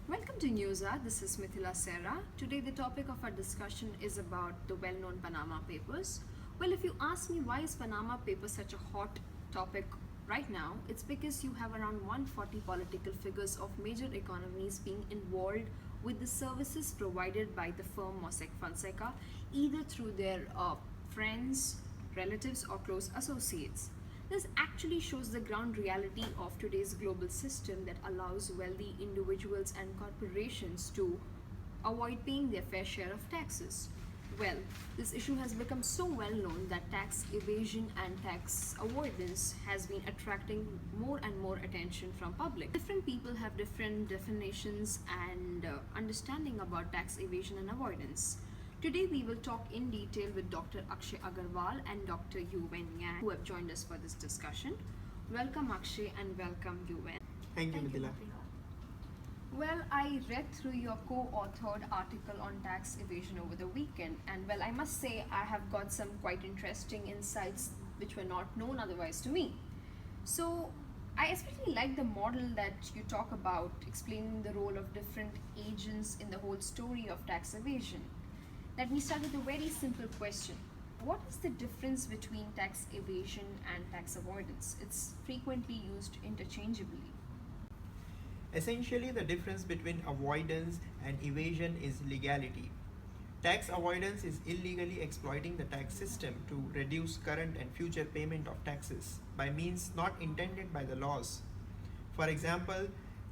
Welcome to Newsa. This is Mithila Serra. Today, the topic of our discussion is about the well known Panama Papers. Well, if you ask me why is Panama Papers such a hot topic right now, it's because you have around 140 political figures of major economies being involved with the services provided by the firm Mossack Fonseca, either through their friends, relatives, or close associates. This actually shows the ground reality of today's global system that allows wealthy individuals and corporations to avoid paying their fair share of taxes. Well, this issue has become so well known that tax evasion and tax avoidance has been attracting more and more attention from public. Different people have different definitions and understanding about tax evasion and avoidance. Today we will talk in detail with Dr. Akshay Agarwal and Dr. Yuwen Yang who have joined us for this discussion. Welcome Akshay and welcome Yuwen. Thank you, Mithila. Well, I read through your co-authored article on tax evasion over the weekend, and well, I must say I have got some quite interesting insights which were not known otherwise to me. So, I especially like the model that you talk about explaining the role of different agents in the whole story of tax evasion. Let me start with a very simple question. What is the difference between tax evasion and tax avoidance? It's frequently used interchangeably. Essentially, the difference between avoidance and evasion is legality. Tax avoidance is illegally exploiting the tax system to reduce current and future payment of taxes by means not intended by the laws. For example,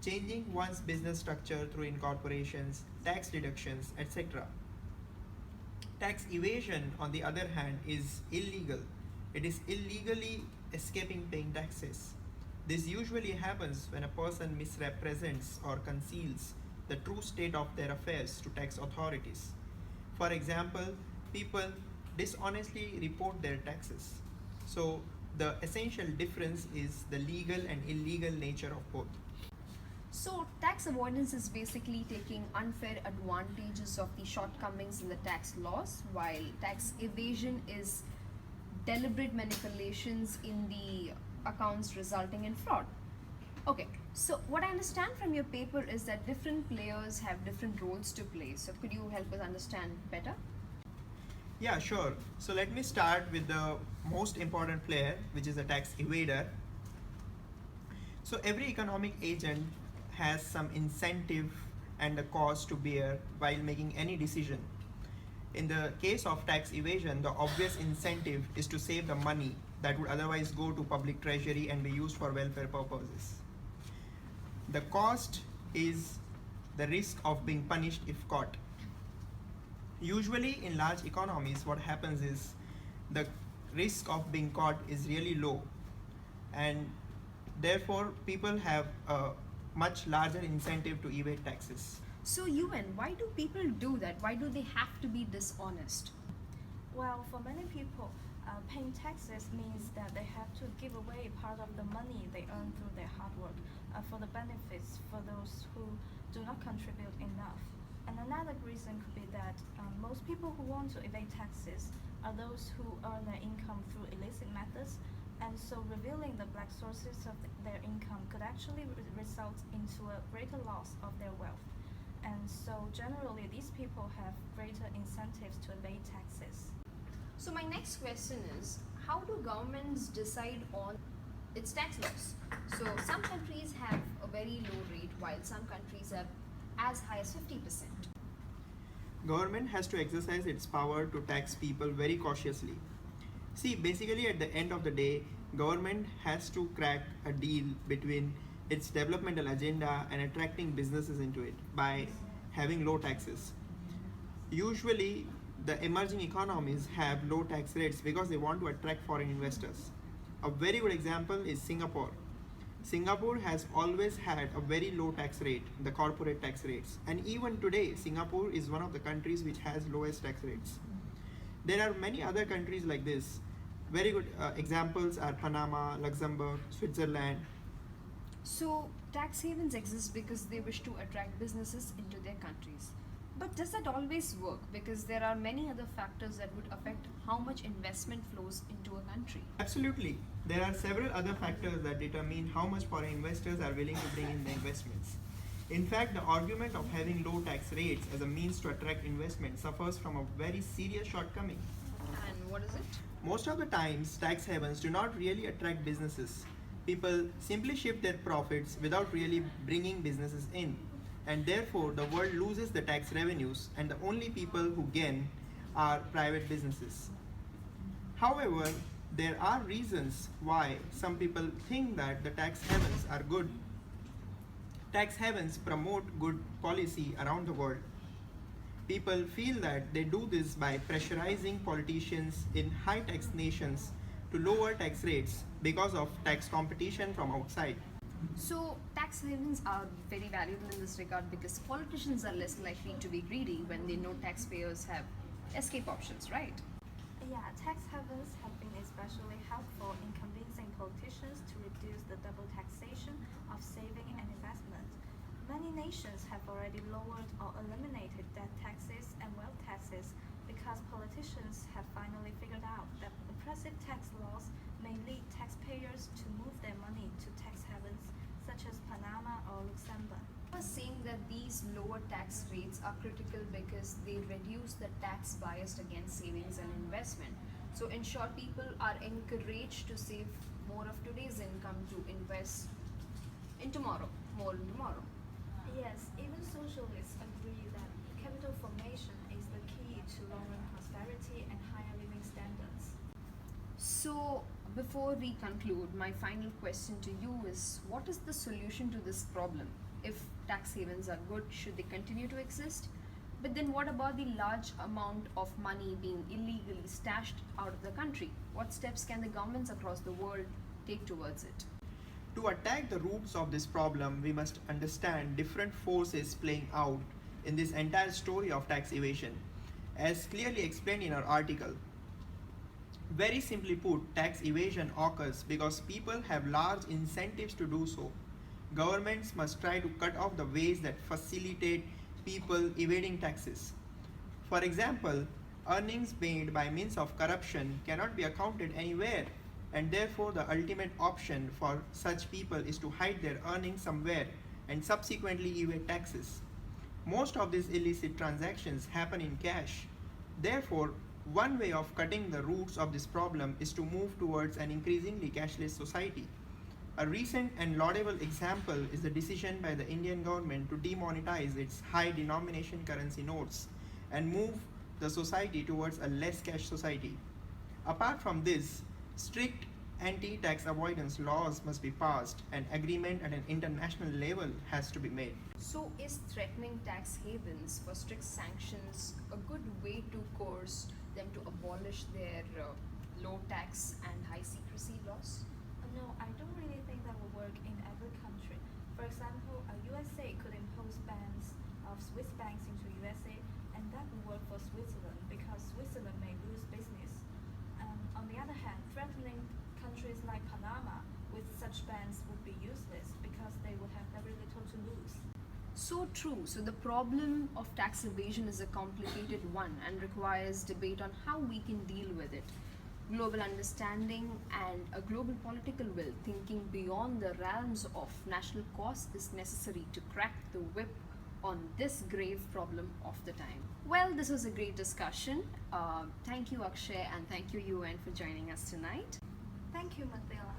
changing one's business structure through incorporations, tax deductions, etc. Tax evasion, on the other hand, is illegal. It is illegally escaping paying taxes. This usually happens when a person misrepresents or conceals the true state of their affairs to tax authorities. For example, people dishonestly report their taxes. So, the essential difference is the legal and illegal nature of both. So, tax avoidance is basically taking unfair advantages of the shortcomings in the tax laws, while tax evasion is deliberate manipulations in the accounts resulting in fraud. Okay, so what I understand from your paper is that different players have different roles to play. So, could you help us understand better? Yeah, sure. So let me start with the most important player, which is the tax evader. So every economic agent has some incentive and a cost to bear while making any decision. In the case of tax evasion, the obvious incentive is to save the money that would otherwise go to public treasury and be used for welfare purposes. The cost is the risk of being punished if caught. Usually in large economies, what happens is the risk of being caught is really low, and therefore people have a much larger incentive to evade taxes. So, Yuan, why do people do that? Why do they have to be dishonest? Well, for many people, paying taxes means that they have to give away part of the money they earn through their hard work for the benefits for those who do not contribute enough. And another reason could be that most people who want to evade taxes are those who earn their income through illicit methods, and so revealing the black sources of their income could actually result into a greater loss of their wealth. And so generally these people have greater incentives to evade taxes. So, my next question is how do governments decide on its tax laws? So, some countries have a very low rate while some countries have as high as 50%. Government has to exercise its power to tax people very cautiously. See, basically at the end of the day, government has to crack a deal between its developmental agenda and attracting businesses into it by having low taxes. Usually, the emerging economies have low tax rates because they want to attract foreign investors. A very good example is Singapore. Singapore has always had a very low tax rate, the corporate tax rates, and even today Singapore is one of the countries which has lowest tax rates. There are many other countries like this. Very good examples are Panama, Luxembourg, Switzerland. So, tax havens exist because they wish to attract businesses into their countries. But does that always work? Because there are many other factors that would affect how much investment flows into a country. Absolutely. There are several other factors that determine how much foreign investors are willing to bring in the investments. In fact, the argument of having low tax rates as a means to attract investment suffers from a very serious shortcoming. And what is it? Most of the times, tax havens do not really attract businesses. People simply shift their profits without really bringing businesses in, and therefore the world loses the tax revenues, and the only people who gain are private businesses. However, there are reasons why some people think that the tax havens are good. Tax havens promote good policy around the world. People feel that they do this by pressurizing politicians in high tax nations to lower tax rates because of tax competition from outside. So, tax havens are very valuable in this regard because politicians are less likely to be greedy when they know taxpayers have escape options, right? Yeah, tax havens have been especially helpful in convincing politicians to reduce the double taxation of saving and investment. Many nations have already lowered or eliminated debt taxes and wealth taxes because politicians have finally figured out that oppressive tax laws may lead taxpayers to move their money to tax havens such as Panama or Luxembourg. I was saying that these lower tax rates are critical because they reduce the tax bias against savings and investment. So, in short, people are encouraged to save more of today's income to invest in tomorrow, more in tomorrow. Yes, even socialists agree that capital formation is the key to long-run prosperity and higher living standards. So, before we conclude, my final question to you is what is the solution to this problem? If tax havens are good, should they continue to exist? But then, what about the large amount of money being illegally stashed out of the country? What steps can the governments across the world take towards it? To attack the roots of this problem, we must understand different forces playing out in this entire story of tax evasion, as clearly explained in our article. Very simply put, tax evasion occurs because people have large incentives to do so. Governments must try to cut off the ways that facilitate people evading taxes. For example, earnings made by means of corruption cannot be accounted anywhere, and therefore the ultimate option for such people is to hide their earnings somewhere and subsequently evade taxes. Most of these illicit transactions happen in cash. Therefore, one way of cutting the roots of this problem is to move towards an increasingly cashless society. A recent and laudable example is the decision by the Indian government to demonetize its high denomination currency notes and move the society towards a less cash society. Apart from this, strict anti-tax avoidance laws must be passed and agreement at an international level has to be made. So, is threatening tax havens for strict sanctions a good way to coerce them to abolish their low tax and high secrecy laws? No, I don't really think that will work in every country. For example, USA could impose bans of Swiss banks into USA, and that would work for Switzerland because Switzerland may lose business. On the other hand, threatening countries like Panama with such bans would be useless because they would have very little to lose. So true. So the problem of tax evasion is a complicated one and requires debate on how we can deal with it. Global understanding and a global political will, thinking beyond the realms of national cost, is necessary to crack the whip on this grave problem of the time. Well, this was a great discussion. Thank you, Akshay, and thank you, UN, for joining us tonight. Thank you, Mandela.